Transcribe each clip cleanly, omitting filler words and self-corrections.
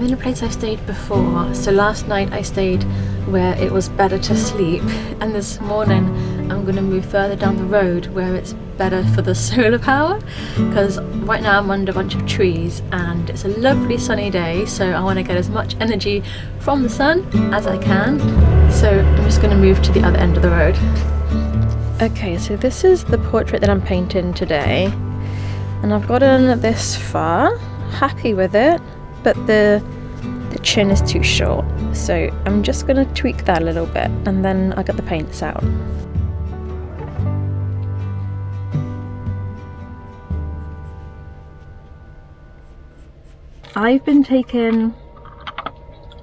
in a place I've stayed before. So last night I stayed where it was better to sleep, and this morning I'm going to move further down the road where it's better for the solar power, because right now I'm under a bunch of trees and it's a lovely sunny day, so I want to get as much energy from the sun as I can. So I'm just going to move to the other end of the road. Okay, so this is the portrait that I'm painting today, and I've gotten this far, happy with it, but the chin is too short, so I'm just going to tweak that a little bit and then I'll get the paints out. I've been taking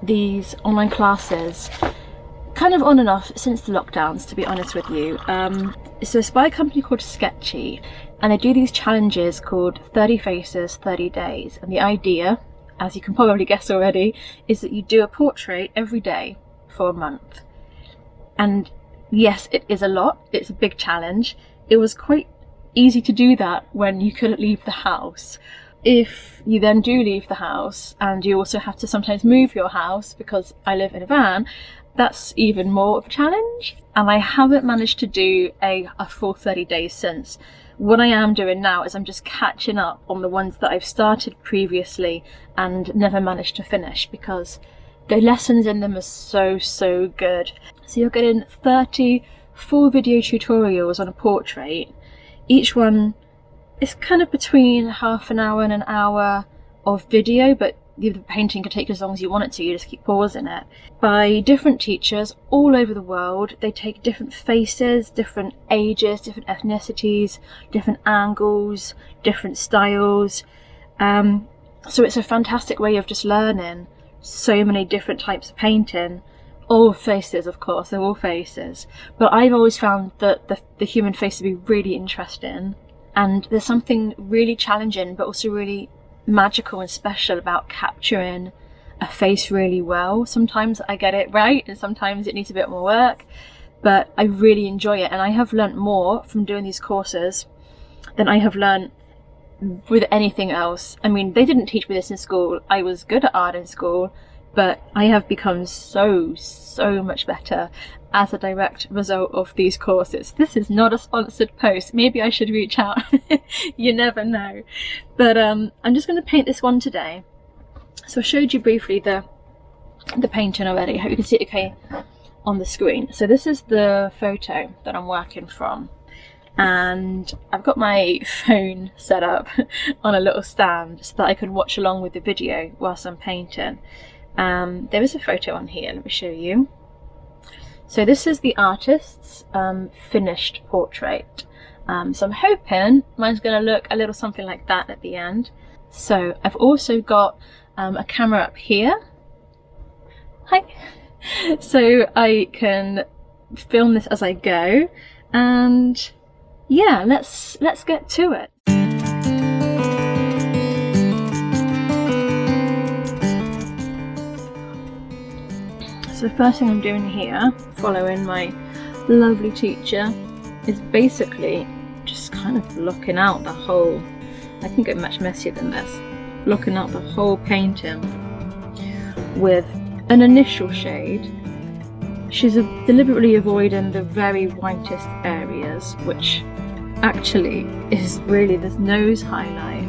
these online classes kind of on and off since the lockdowns, to be honest with you. So it's by a company called Sktchy, and they do these challenges called 30 Faces, 30 Days. And the idea, as you can probably guess already, is that you do a portrait every day for a month. And yes, it is a lot. It's a big challenge. It was quite easy to do that when you couldn't leave the house. If you then do leave the house and you also have to sometimes move your house, because I live in a van, that's even more of a challenge. And I haven't managed to do a full 30 days since. What I am doing now is I'm just catching up on the ones that I've started previously and never managed to finish, because the lessons in them are so good. So you're getting 30 full video tutorials on a portrait. Each one is kind of between half an hour and an hour of video, but the painting can take as long as you want it to, you just keep pausing it, by different teachers all over the world. They take different faces, different ages, different ethnicities, different angles, different styles. So it's a fantastic way of just learning so many different types of painting. All faces, of course, they're all faces, but I've always found that the human face to be really interesting, and there's something really challenging but also really magical and special about capturing a face really well. Sometimes I get it right and sometimes it needs a bit more work, but I really enjoy it, and I have learnt more from doing these courses than I have learnt with anything else. I mean, they didn't teach me this in school. I was good at art in school, but I have become so much better as a direct result of these courses. This is not a sponsored post. Maybe I should reach out. You never know. But I'm just going to paint this one today. So I showed you briefly the painting already. I hope you can see it okay on the screen. So this is the photo that I'm working from, and I've got my phone set up on a little stand so that I can watch along with the video whilst I'm painting. There is a photo on here, let me show you. So this is the artist's finished portrait. So I'm hoping mine's going to look a little something like that at the end. So I've also got a camera up here. Hi! So I can film this as I go, and yeah, let's get to it. So the first thing I'm doing here, following my lovely teacher, is basically just kind of blocking out the whole, I can go much messier than this, blocking out the whole painting with an initial shade. She's deliberately avoiding the very whitest areas, which actually is really this nose highlight.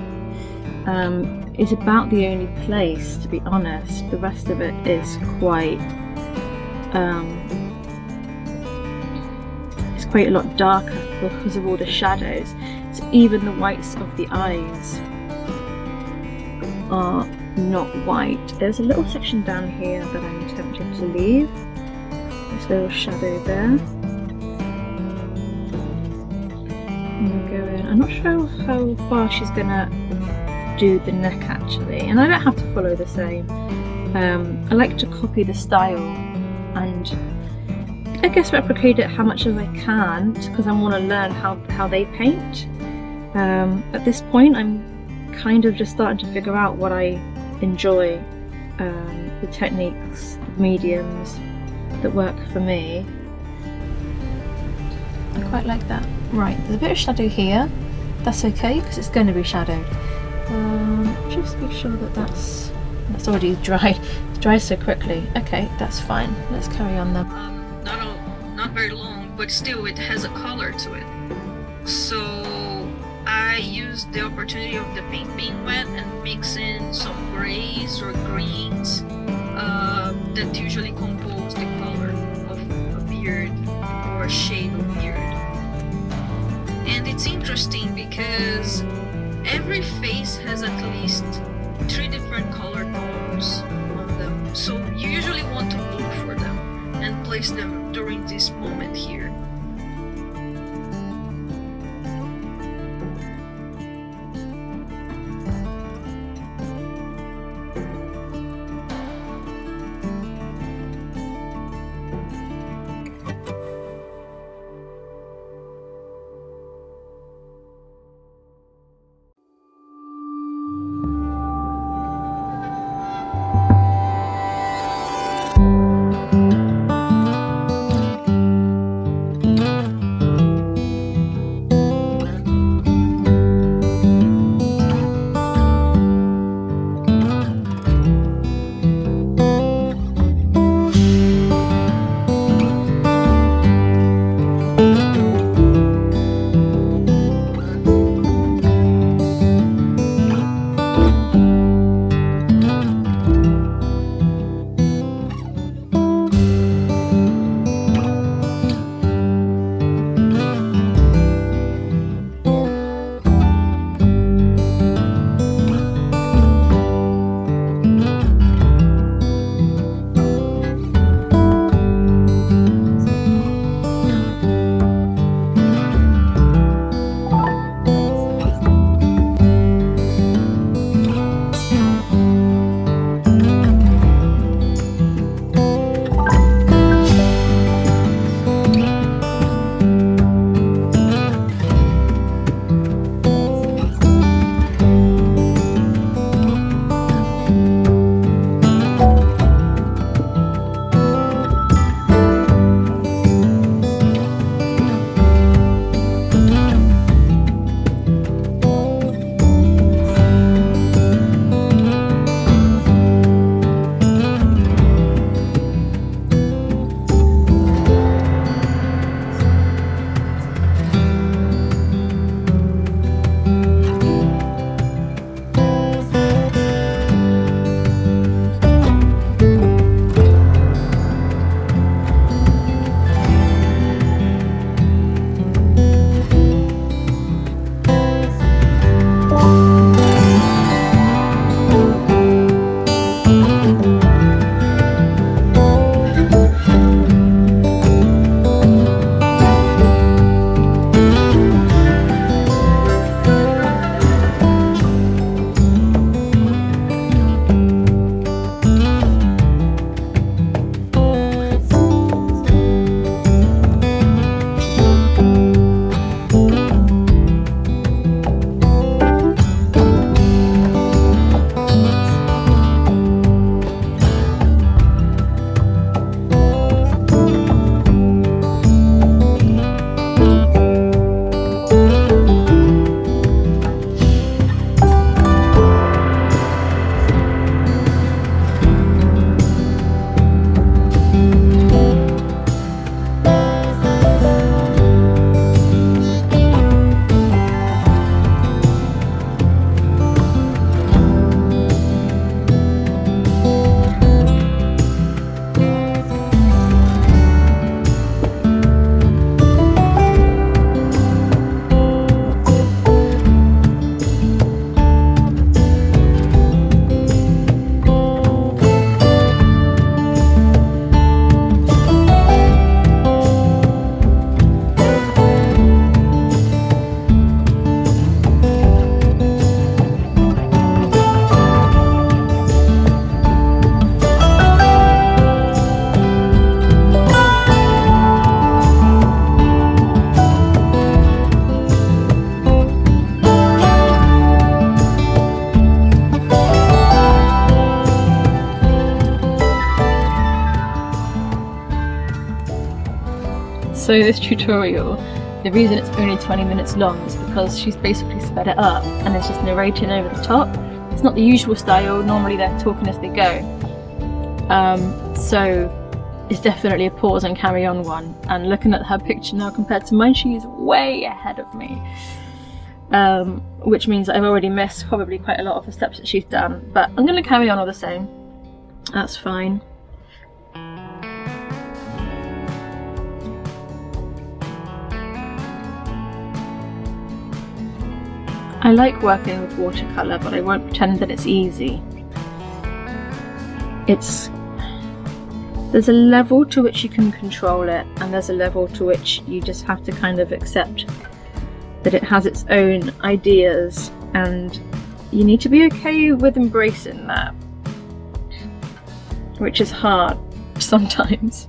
Is about the only place, to be honest. The rest of it is quite it's quite a lot darker because of all the shadows. So even the whites of the eyes are not white. There's a little section down here that I'm tempted to leave. This little shadow there. I'm going, I'm not sure how far she's gonna do the neck actually, and I don't have to follow the same. I like to copy the style and I guess replicate it how much as I can, because I want to learn how they paint. At this point I'm kind of just starting to figure out what I enjoy, the techniques, the mediums that work for me. I quite like that. Right, there's a bit of shadow here. That's okay because it's going to be shadowed. Just make sure that that's That's already dried. It dries so quickly. Okay, that's fine. Let's carry on then. Not very long, but still it has a color to it. So I used the opportunity of the paint being wet and mix in some grays or greens that usually compose the color of a beard or a shade of beard. And it's interesting because every face has at least 3 different color tones on them. So you usually want to look for them and place them during this moment here. So this tutorial, the reason it's only 20 minutes long is because she's basically sped it up and it's just narrating over the top. It's not the usual style, normally they're talking as they go. So it's definitely a pause and carry on one. And looking at her picture now compared to mine, she is way ahead of me. Which means that I've already missed probably quite a lot of the steps that she's done. But I'm going to carry on all the same. That's fine. I like working with watercolour, but I won't pretend that it's easy. There's a level to which you can control it, and there's a level to which you just have to kind of accept that it has its own ideas, and you need to be okay with embracing that, which is hard sometimes.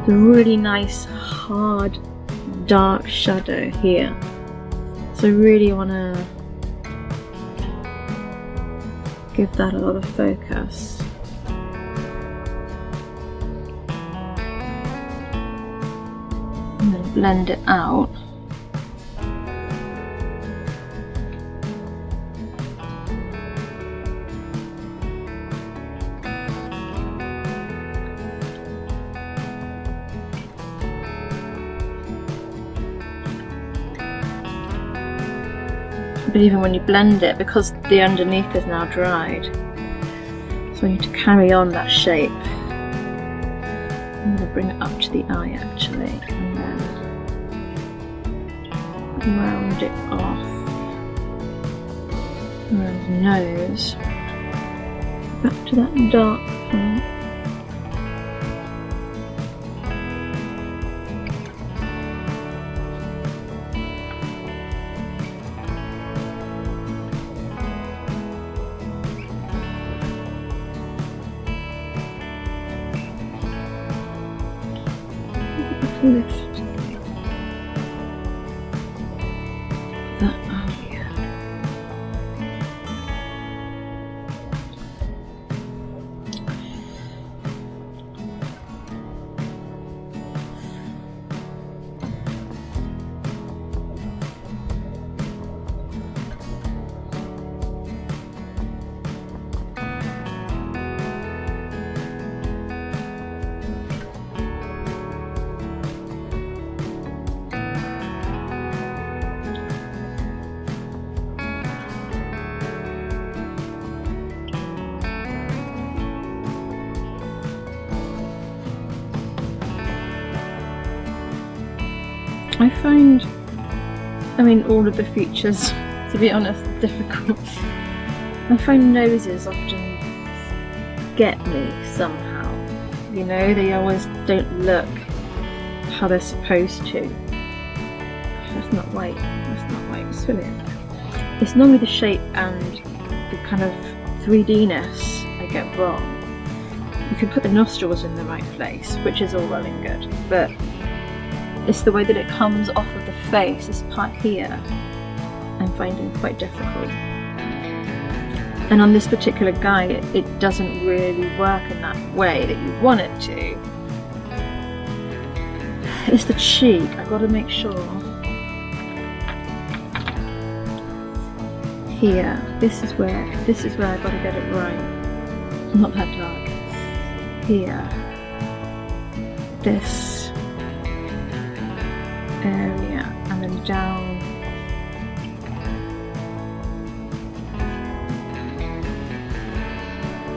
The really nice, hard, dark shadow here. So I really want to give that a lot of focus. And then blend it out. But even when you blend it, because the underneath is now dried, so I need to carry on that shape. I'm going to bring it up to the eye actually, and then round it off around the nose, back to that dark part. Lift that area. I find, all of the features, to be honest, are difficult. I find noses often get me somehow. You know, they always don't look how they're supposed to. That's not right. That's not right. It's brilliant. It's normally the shape and the kind of 3D-ness I get wrong. You can put the nostrils in the right place, which is all well and good, but it's the way that it comes off of the face, this part here, I'm finding quite difficult. And on this particular guy, it doesn't really work in that way that you want it to. It's the cheek, I've got to make sure. Here, this is where I've got to get it right. Not that dark. Here. This area, and then down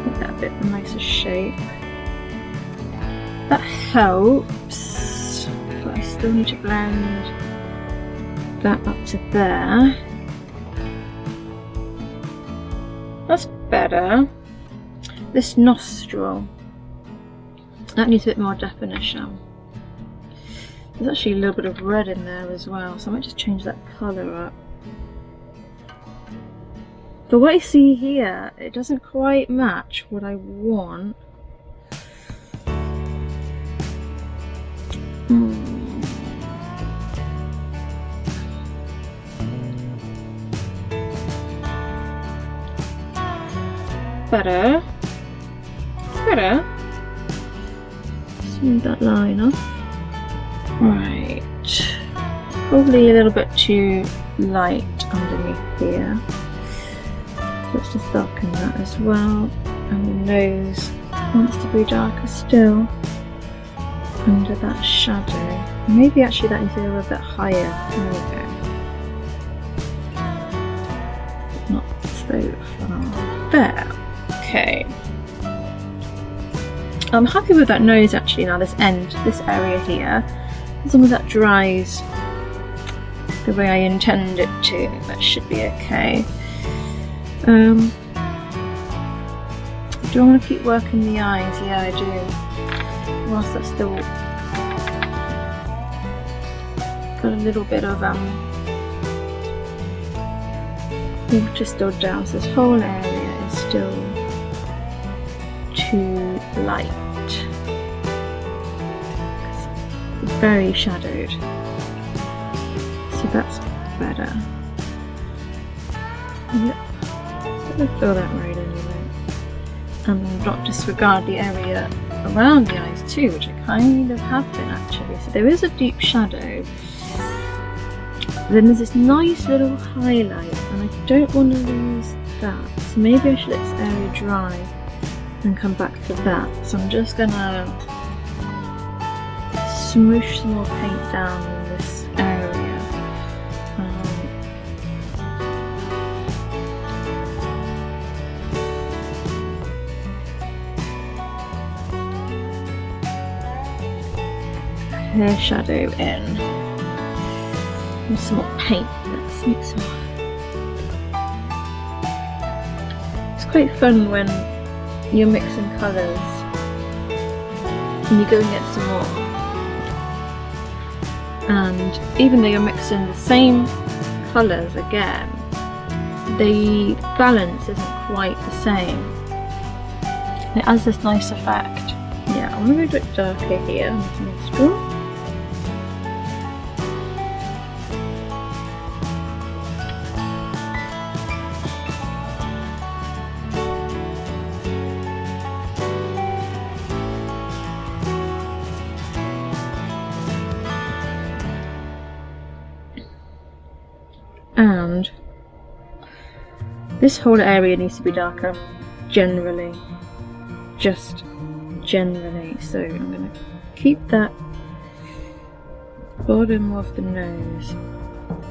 make that a bit nicer shape. That helps, but I still need to blend that up to there. That's better. This nostril, that needs a bit more definition. There's actually a little bit of red in there as well, so I might just change that colour up. But what I see here, it doesn't quite match what I want. Better. Better. Smooth that line off. Right, probably a little bit too light underneath here. let's just darken that as well. And the nose wants to be darker still under that shadow. Maybe actually that needs to be a little bit higher. There we go. Not so far. There. Okay. I'm happy with that nose actually now, this area here. As long as that dries the way I intend it to, that should be okay. Do I want to keep working the eyes? Yeah, I do. Whilst that's still got a little bit of water still down, so this whole area is still too light. It's very shadowed, so that's better. Yep, so I feel that right anyway. And not disregard the area around the eyes too, which I kind of have been actually. So there is a deep shadow. Then there's this nice little highlight, and I don't want to lose that. So maybe I should let this area dry and come back to that. So I'm just gonna smoosh some more paint down in this area. Hair shadow in. And some more paint. Let's mix some more. It's quite fun when you're mixing colours and you go and get some more. And even though you're mixing the same colours again, the balance isn't quite the same. It has this nice effect. Yeah, I'm going to go a bit darker here on this nostril. And this whole area needs to be darker, generally, just generally. So I'm going to keep that bottom of the nose.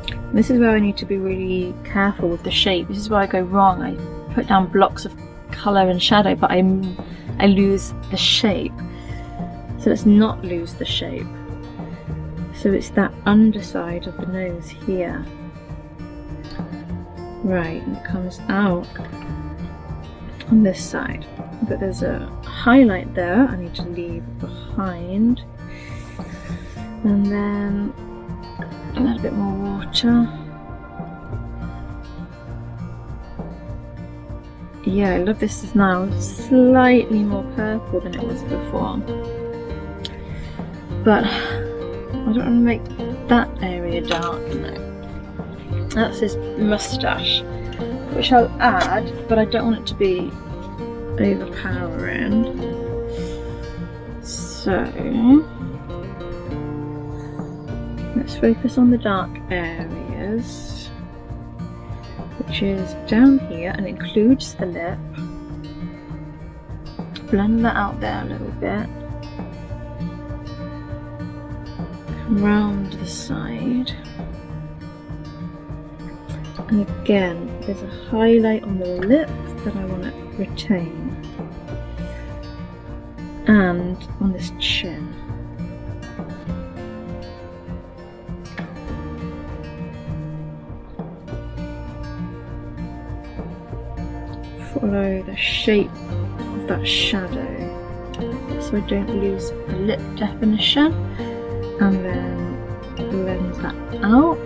And this is where I need to be really careful with the shape. This is where I go wrong. I put down blocks of colour and shadow, but I lose the shape. So let's not lose the shape. So it's that underside of the nose here. Right, and it comes out on this side, but there's a highlight there I need to leave behind, and then a little bit more water. Yeah, I love this is now slightly more purple than it was before, but I don't want to make that area dark. No. That's his moustache, which I'll add, but I don't want it to be overpowering. So let's focus on the dark areas, which is down here and includes the lip. Blend that out there a little bit. Come round the side. And again, there's a highlight on the lip that I want to retain, and on this chin. Follow the shape of that shadow so I don't lose the lip definition, and then blend that out.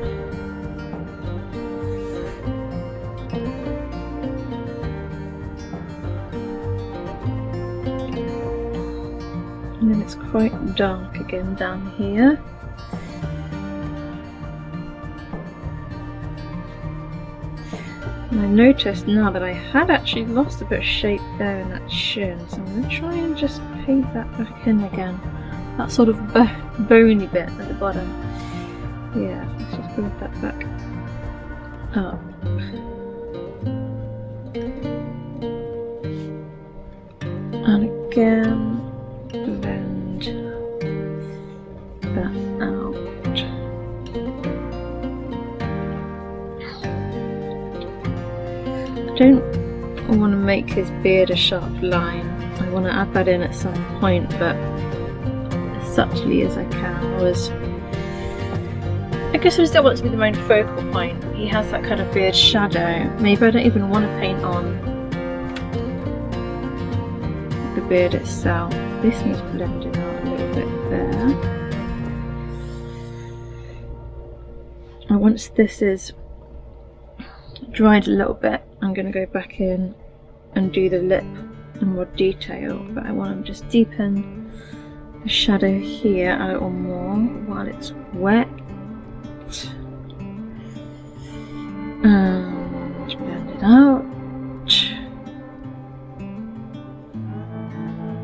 And then it's quite dark again down here. And I noticed now that I had actually lost a bit of shape there in that chin, so I'm going to try and just paint that back in again. That sort of bony bit at the bottom. Yeah, let's just build that back up. again, blend that out. I don't want to make his beard a sharp line. I want to add that in at some point, but as subtly as I can. I guess I just don't want it to be the main focal point. He has that kind of beard shadow. Maybe I don't even want to paint on the beard itself. This needs blending out a little bit there. And once this is dried a little bit, I'm going to go back in and do the lip in more detail, but I want to just deepen the shadow here a little more while it's wet. And blend it out.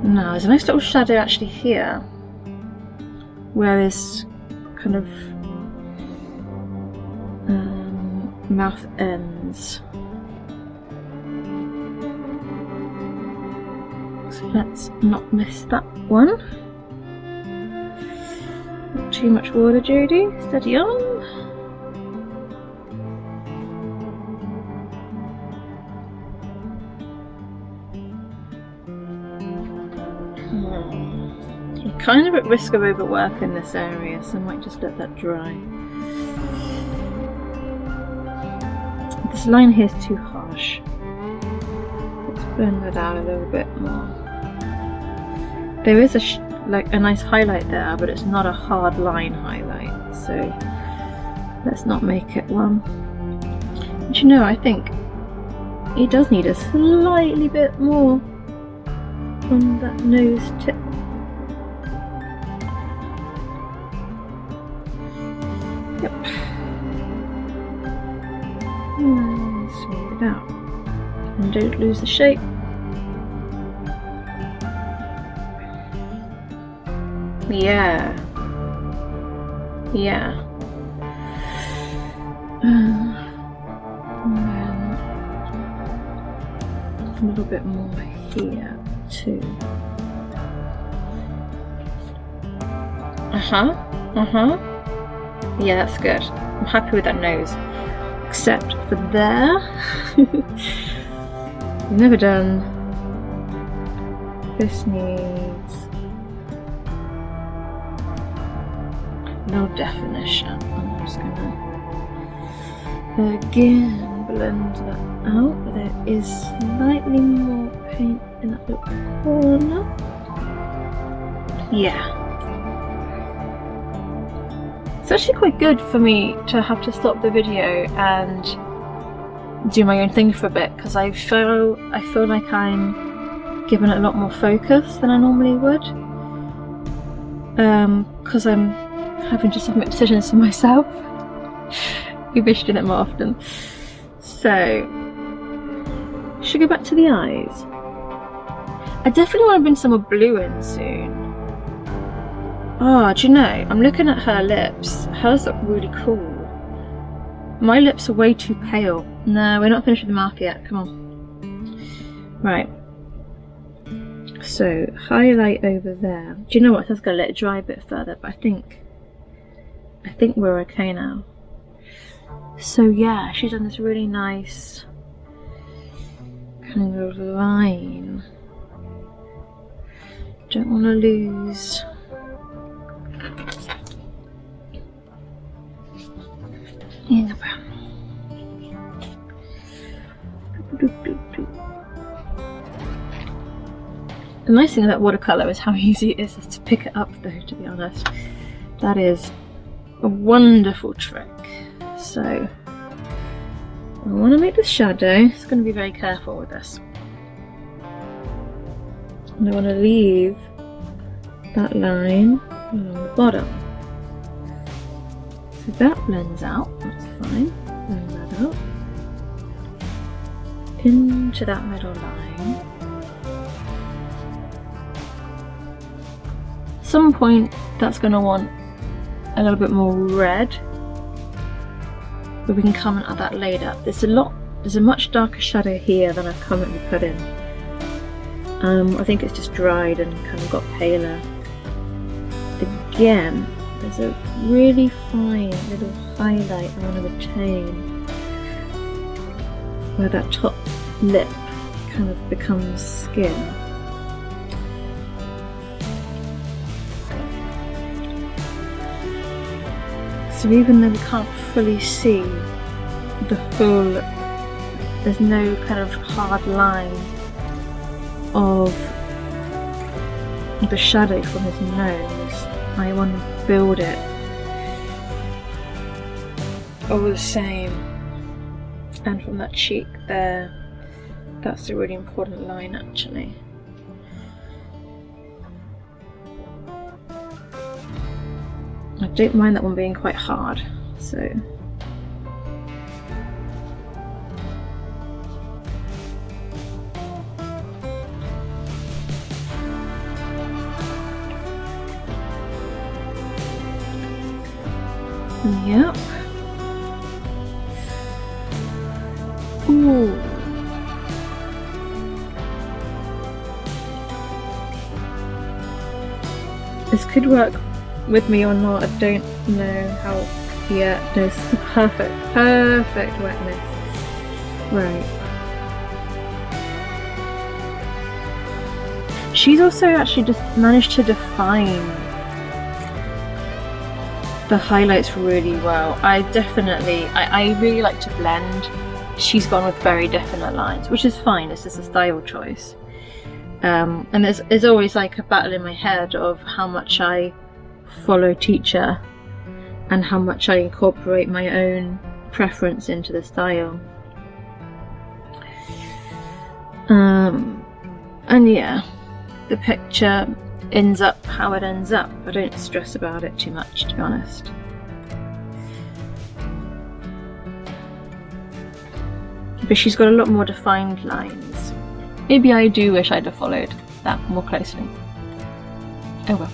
Now there's a nice little shadow actually here where his kind of mouth ends. So let's not miss that one. Not too much water, Judy. Steady on. I'm kind of at risk of overworking this area, so I might just let that dry. This line here is too harsh. Let's blend that out a little bit more. There is like a nice highlight there, but it's not a hard line highlight, so let's not make it one. But you know, I think he does need a slightly bit more on that nose tip. Yep. And smooth it out. And don't lose the shape. Yeah. Yeah. And then a little bit more here too. Yeah, that's good. I'm happy with that nose. Except for there. We've never done. This needs no definition. I'm just gonna again blend that out. There is slightly more paint in that little corner. Yeah. It's actually quite good for me to have to stop the video and do my own thing for a bit, because I feel like I'm giving it a lot more focus than I normally would, because I'm having to submit decisions for myself. Maybe I should do that more often. So, should we go back to the eyes? I definitely want to bring some more blue in soon. Oh, do you know, I'm looking at her lips. Hers look really cool. My lips are way too pale. No, we're not finished with the mouth yet. Come on. Right. So, highlight over there. Do you know what? I was going to let it dry a bit further, but I think we're okay now. So yeah, she's done this really nice kind of line. Don't want to lose in the brown. The nice thing about watercolour is how easy it is to pick it up though, to be honest. That is a wonderful trick. So I want to make the shadow. It's going to be very careful with this. And I want to leave that line along the bottom. So that blends out, that's fine. Blend that out. Into that middle line. At some point that's going to want a little bit more red, but we can comment on that later. There's a much darker shadow here than I've currently put in. I think it's just dried and kind of got paler. Again, there's a really fine little highlight on one of the chain where that top lip kind of becomes skin. So even though we can't fully see the full, there's no kind of hard line of the shadow from his nose, I want to build it all the same. And from that cheek there, that's a really important line actually. I don't mind that one being quite hard, so yep. Ooh. This could work with me or not, I don't know how yet. No, this is the perfect wetness. Right. She's also actually just managed to define the highlights really well. I really like to blend. She's gone with very definite lines, which is fine, it's just a style choice. And there's always like a battle in my head of how much I follow teacher and how much I incorporate my own preference into the style. And yeah, the picture ends up how it ends up. I don't stress about it too much, to be honest. But she's got a lot more defined lines. Maybe I do wish I'd have followed that more closely. Oh well.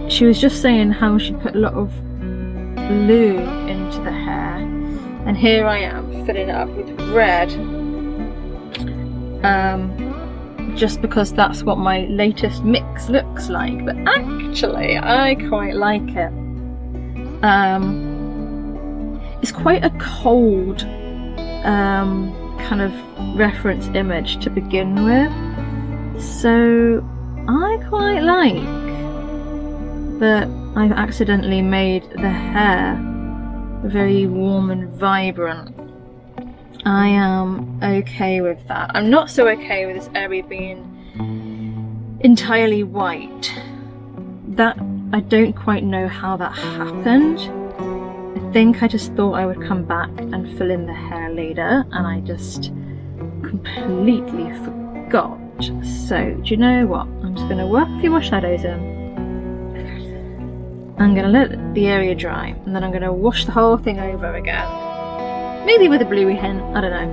She was just saying how she put a lot of blue into the hair, and here I am filling it up with red, just because that's what my latest mix looks like, but actually I quite like it. It's quite a cold kind of reference image to begin with, so I quite like that I've accidentally made the hair very warm and vibrant. I am okay with that. I'm not so okay with this area being entirely white. That, I don't quite know how that happened. I think I just thought I would come back and fill in the hair later, and I just completely forgot. So, do you know what? I'm just going to work a few more shadows in. I'm going to let the area dry, and then I'm going to wash the whole thing over again. Maybe with a bluey hint, I don't know.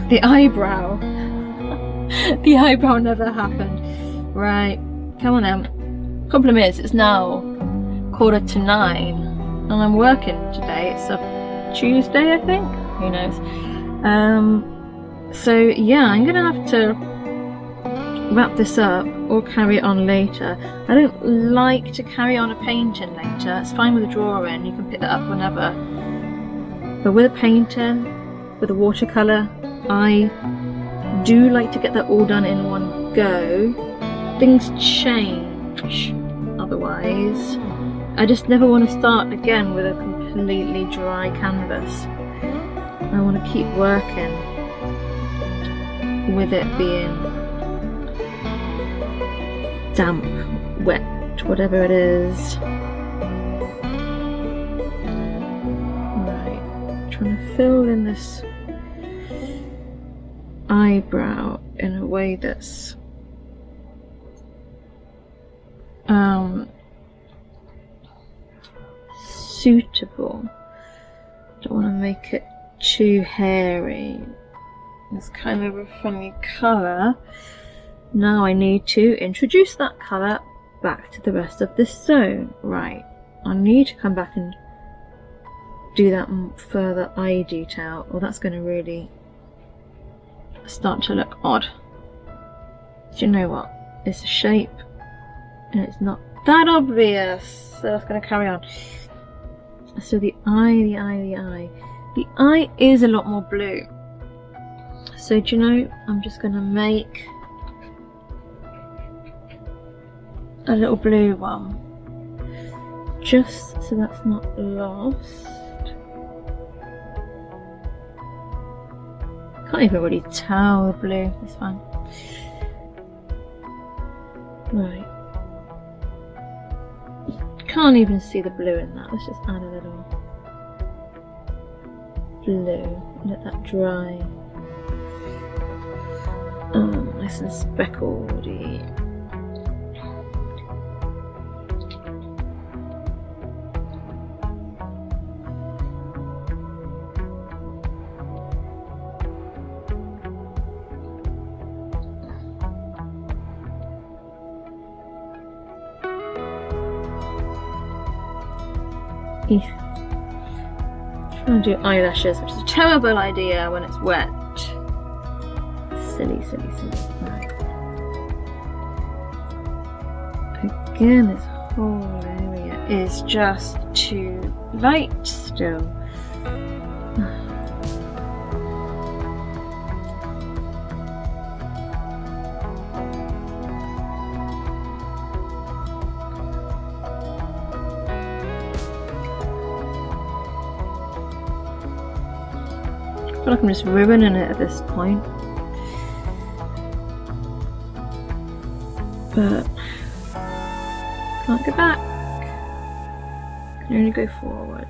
The eyebrow. The eyebrow never happened. Right, come on then. Problem is, it's now 9:15, and I'm working today. It's a Tuesday, I think. Who knows? So yeah, I'm gonna have to wrap this up or carry it on later. I don't like to carry on a painting later. It's fine with a drawing, you can pick that up whenever. But with a painting, with a watercolour, I do like to get that all done in one go. Things change otherwise. I just never want to start again with a completely dry canvas. I want to keep working with it being damp, wet, whatever it is. Right, trying to fill in this eyebrow in a way that's suitable. Don't want to make it too hairy. It's kind of a funny colour. Now I need to introduce that colour back to the rest of this zone. Right, I need to come back and do that further eye detail, or that's going to really start to look odd. Do you know what? It's a shape and it's not that obvious, so that's going to carry on. So the eye is a lot more blue. So do you know, I'm just going to make a little blue one, just so that's not lost. Can't even really tell the blue, it's fine. Right. Can't even see the blue in that. Let's just add a little blue. Let that dry. Nice and speckledy. Trying to do eyelashes, which is a terrible idea when it's wet. Silly. Right. Again, this whole area is just too light still. I feel like I'm just ruining it at this point. But can't go back. Can only go forwards.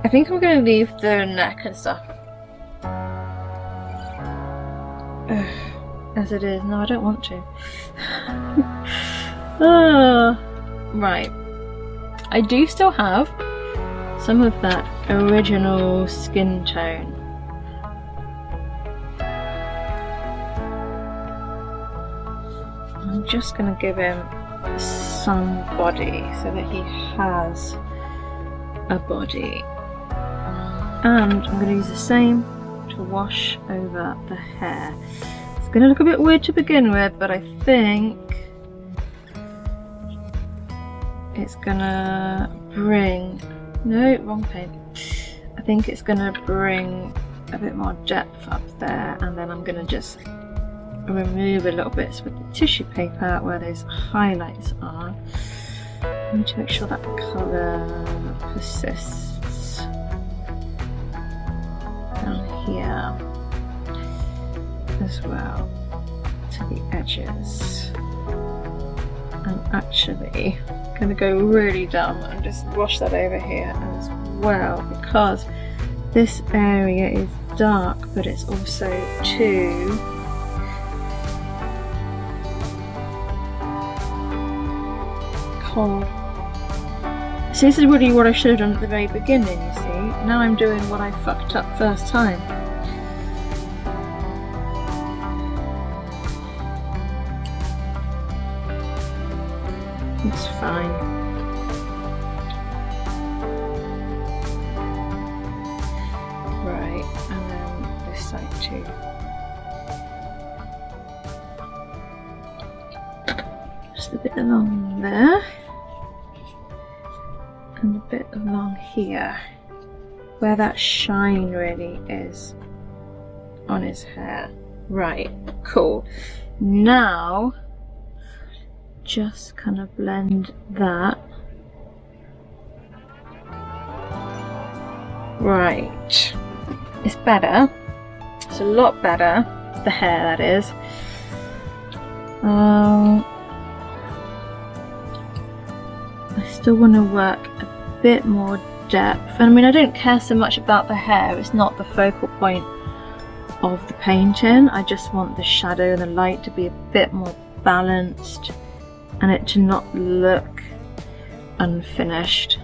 I think I'm going to leave the neck and stuff as it is. No, I don't want to. Right. I do still have some of that original skin tone. I'm just going to give him some body so that he has a body. And I'm going to use the same to wash over the hair. It's going to look a bit weird to begin with, but I think it's gonna bring, no, wrong paint. I think it's gonna bring a bit more depth up there, and then I'm gonna just remove a little bits with the tissue paper where those highlights are. I need to make sure that colour persists down here as well to the edges. I'm actually going to go really dumb and just wash that over here as well, because this area is dark but it's also too cold. So this is really what I should have done at the very beginning, you see. Now I'm doing what I fucked up first time. It's fine. Right, and then this side too. Just a bit along there. And a bit along here. Where that shine really is on his hair. Right, cool. Now, just kind of blend that. Right, it's better. It's a lot better. The hair, that is. I still want to work a bit more depth. I mean, I don't care so much about the hair. It's not the focal point of the painting. I just want the shadow and the light to be a bit more balanced, and it to not look unfinished.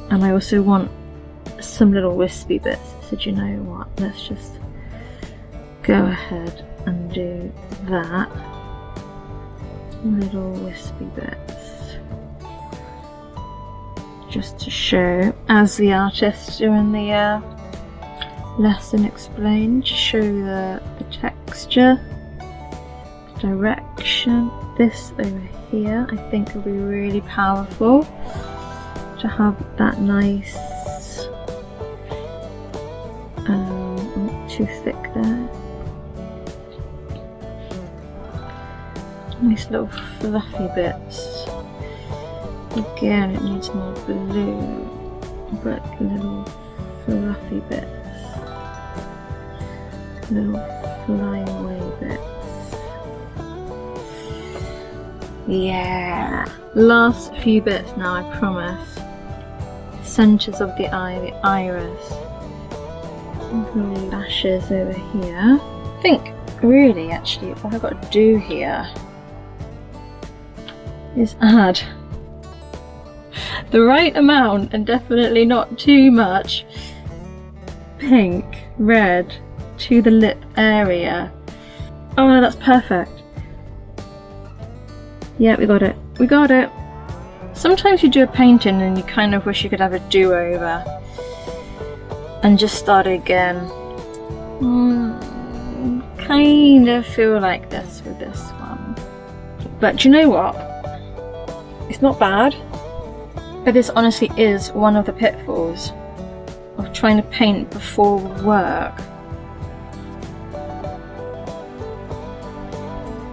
And I also want some little wispy bits. So do you know what? Let's just go ahead and do that. Little wispy bits. Just to show, as the artist doing the lesson explained, to show the texture. Direction. This over here I think will be really powerful to have that nice not too thick there, nice little fluffy bits. Again, it needs more blue, but little fluffy bits, little flyaway bits. Yeah, last few bits now, I promise. Centres of the eye, the iris, the lashes over here. I think really actually what I've got to do here is add the right amount, and definitely not too much, pink, red to the lip area. Oh no, that's perfect. Yeah, we got it. We got it. Sometimes you do a painting and you kind of wish you could have a do-over and just start again. Kind of feel like this with this one. But do you know what? It's not bad. But this honestly is one of the pitfalls of trying to paint before work.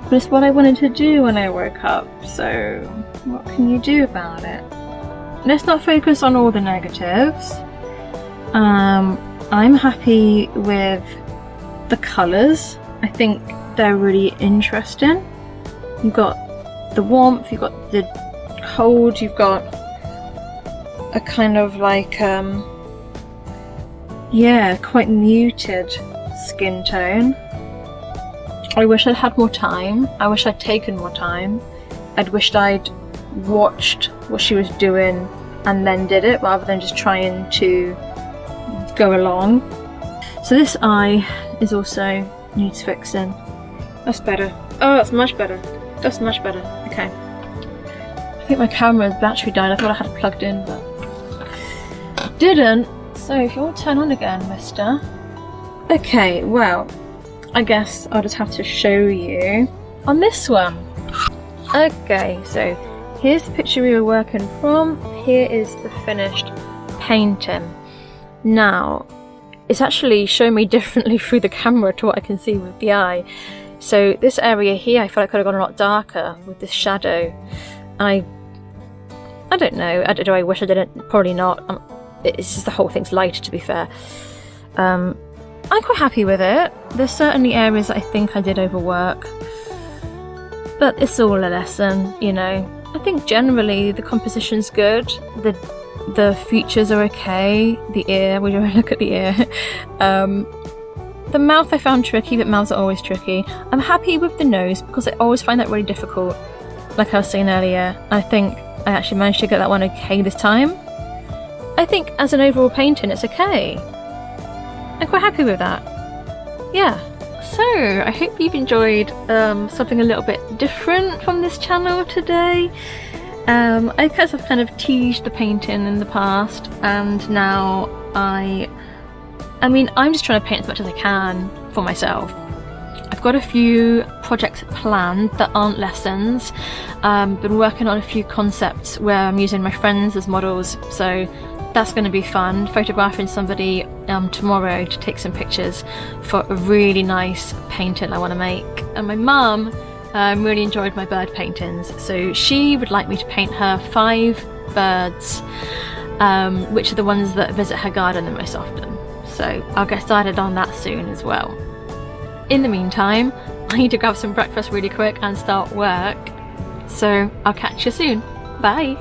But it's what I wanted to do when I woke up, so what can you do about it? Let's not focus on all the negatives. I'm happy with the colours. I think they're really interesting. You've got the warmth, you've got the cold, you've got a kind of like, yeah, quite muted skin tone. I wish I'd had more time. I wish I'd taken more time. I'd wished I'd watched what she was doing and then did it, rather than just trying to go along. So this eye is also needs fixing. That's better. Oh, that's much better. That's much better. Okay. I think my camera's battery died. I thought I had it plugged in, but it didn't. So if you want to turn on again, mister. Okay, well, I guess I'll just have to show you on this one. Okay, so here's the picture we were working from. Here is the finished painting. Now, it's actually showing me differently through the camera to what I can see with the eye. So this area here, I feel like I could have gone a lot darker with this shadow. I don't know. Do I wish I didn't? Probably not. It's just the whole thing's light, to be fair. I'm quite happy with it. There's certainly areas that I think I did overwork. But it's all a lesson, you know. I think generally the composition's good. The features are okay. The ear, would you look at the ear? The mouth I found tricky, but mouths are always tricky. I'm happy with the nose because I always find that really difficult. Like I was saying earlier, I think I actually managed to get that one okay this time. I think as an overall painting it's okay. I'm quite happy with that. Yeah. So, I hope you've enjoyed something a little bit different from this channel today. I kind of teased the painting in the past, and now I'm just trying to paint as much as I can for myself. I've got a few projects planned that aren't lessons. Been working on a few concepts where I'm using my friends as models, so that's going to be fun. Photographing somebody tomorrow to take some pictures for a really nice painting I want to make. And my mum really enjoyed my bird paintings, so she would like me to paint her 5 birds, which are the ones that visit her garden the most often. So I'll get started on that soon as well. In the meantime, I need to grab some breakfast really quick and start work. So I'll catch you soon. Bye!